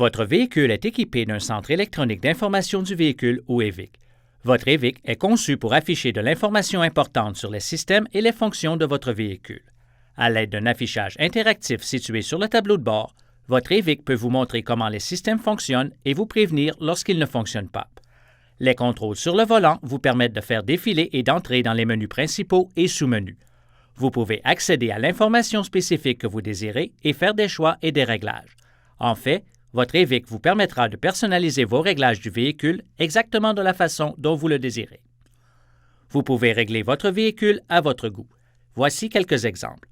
Votre véhicule est équipé d'un centre électronique d'information du véhicule ou EVIC. Votre EVIC est conçu pour afficher de l'information importante sur les systèmes et les fonctions de votre véhicule. À l'aide d'un affichage interactif situé sur le tableau de bord, votre EVIC peut vous montrer comment les systèmes fonctionnent et vous prévenir lorsqu'ils ne fonctionnent pas. Les contrôles sur le volant vous permettent de faire défiler et d'entrer dans les menus principaux et sous-menus. Vous pouvez accéder à l'information spécifique que vous désirez et faire des choix et des réglages. En fait, votre EVIC vous permettra de personnaliser vos réglages du véhicule exactement de la façon dont vous le désirez. Vous pouvez régler votre véhicule à votre goût. Voici quelques exemples.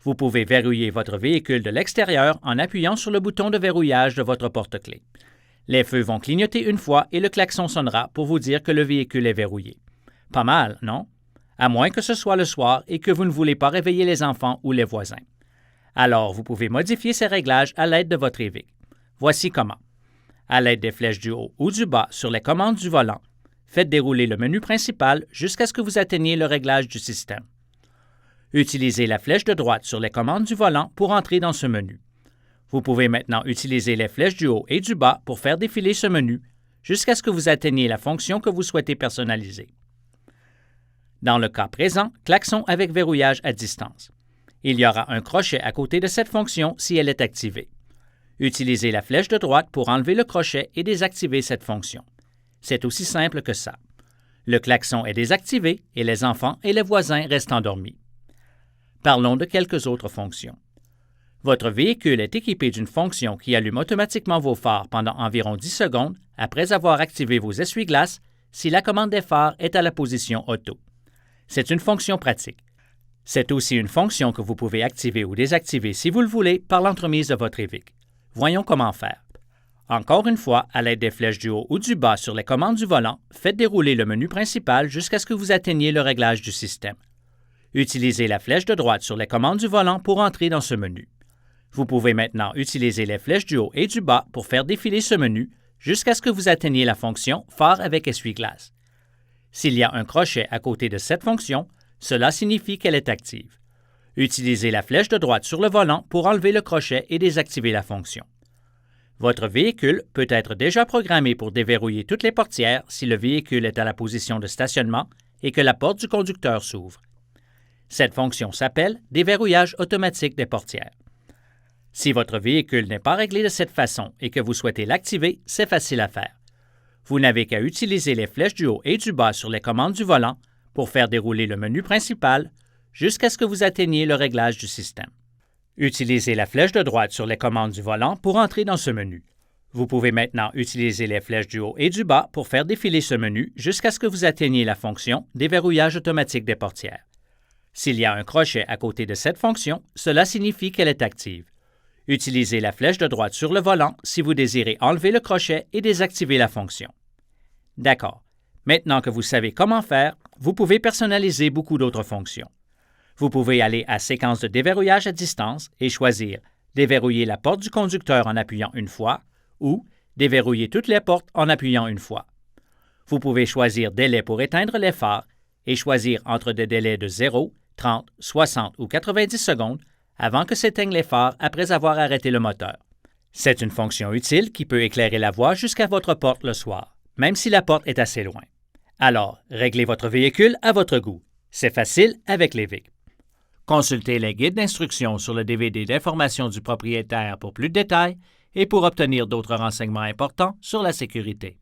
Vous pouvez verrouiller votre véhicule de l'extérieur en appuyant sur le bouton de verrouillage de votre porte-clés. Les feux vont clignoter une fois et le klaxon sonnera pour vous dire que le véhicule est verrouillé. Pas mal, non? À moins que ce soit le soir et que vous ne voulez pas réveiller les enfants ou les voisins. Alors, vous pouvez modifier ces réglages à l'aide de votre EVIC. Voici comment. À l'aide des flèches du haut ou du bas sur les commandes du volant, faites dérouler le menu principal jusqu'à ce que vous atteigniez le réglage du système. Utilisez la flèche de droite sur les commandes du volant pour entrer dans ce menu. Vous pouvez maintenant utiliser les flèches du haut et du bas pour faire défiler ce menu jusqu'à ce que vous atteigniez la fonction que vous souhaitez personnaliser. Dans le cas présent, klaxon avec verrouillage à distance. Il y aura un crochet à côté de cette fonction si elle est activée. Utilisez la flèche de droite pour enlever le crochet et désactiver cette fonction. C'est aussi simple que ça. Le klaxon est désactivé et les enfants et les voisins restent endormis. Parlons de quelques autres fonctions. Votre véhicule est équipé d'une fonction qui allume automatiquement vos phares pendant environ 10 secondes après avoir activé vos essuie-glaces si la commande des phares est à la position auto. C'est une fonction pratique. C'est aussi une fonction que vous pouvez activer ou désactiver si vous le voulez par l'entremise de votre EVIC. Voyons comment faire. Encore une fois, à l'aide des flèches du haut ou du bas sur les commandes du volant, faites dérouler le menu principal jusqu'à ce que vous atteigniez le réglage du système. Utilisez la flèche de droite sur les commandes du volant pour entrer dans ce menu. Vous pouvez maintenant utiliser les flèches du haut et du bas pour faire défiler ce menu jusqu'à ce que vous atteigniez la fonction phare avec essuie-glace. S'il y a un crochet à côté de cette fonction, cela signifie qu'elle est active. Utilisez la flèche de droite sur le volant pour enlever le crochet et désactiver la fonction. Votre véhicule peut être déjà programmé pour déverrouiller toutes les portières si le véhicule est à la position de stationnement et que la porte du conducteur s'ouvre. Cette fonction s'appelle « Déverrouillage automatique des portières ». Si votre véhicule n'est pas réglé de cette façon et que vous souhaitez l'activer, c'est facile à faire. Vous n'avez qu'à utiliser les flèches du haut et du bas sur les commandes du volant pour faire dérouler le menu principal jusqu'à ce que vous atteigniez le réglage du système. Utilisez la flèche de droite sur les commandes du volant pour entrer dans ce menu. Vous pouvez maintenant utiliser les flèches du haut et du bas pour faire défiler ce menu jusqu'à ce que vous atteigniez la fonction « Déverrouillage automatique des portières ». S'il y a un crochet à côté de cette fonction, cela signifie qu'elle est active. Utilisez la flèche de droite sur le volant si vous désirez enlever le crochet et désactiver la fonction. D'accord. Maintenant que vous savez comment faire, vous pouvez personnaliser beaucoup d'autres fonctions. Vous pouvez aller à Séquence de déverrouillage à distance et choisir Déverrouiller la porte du conducteur en appuyant une fois ou Déverrouiller toutes les portes en appuyant une fois. Vous pouvez choisir Délai pour éteindre les phares et choisir entre des délais de 0, 30, 60 ou 90 secondes avant que s'éteignent les phares après avoir arrêté le moteur. C'est une fonction utile qui peut éclairer la voie jusqu'à votre porte le soir, même si la porte est assez loin. Alors, réglez votre véhicule à votre goût. C'est facile avec l'EVIC. Consultez les guides d'instruction sur le DVD d'information du propriétaire pour plus de détails et pour obtenir d'autres renseignements importants sur la sécurité.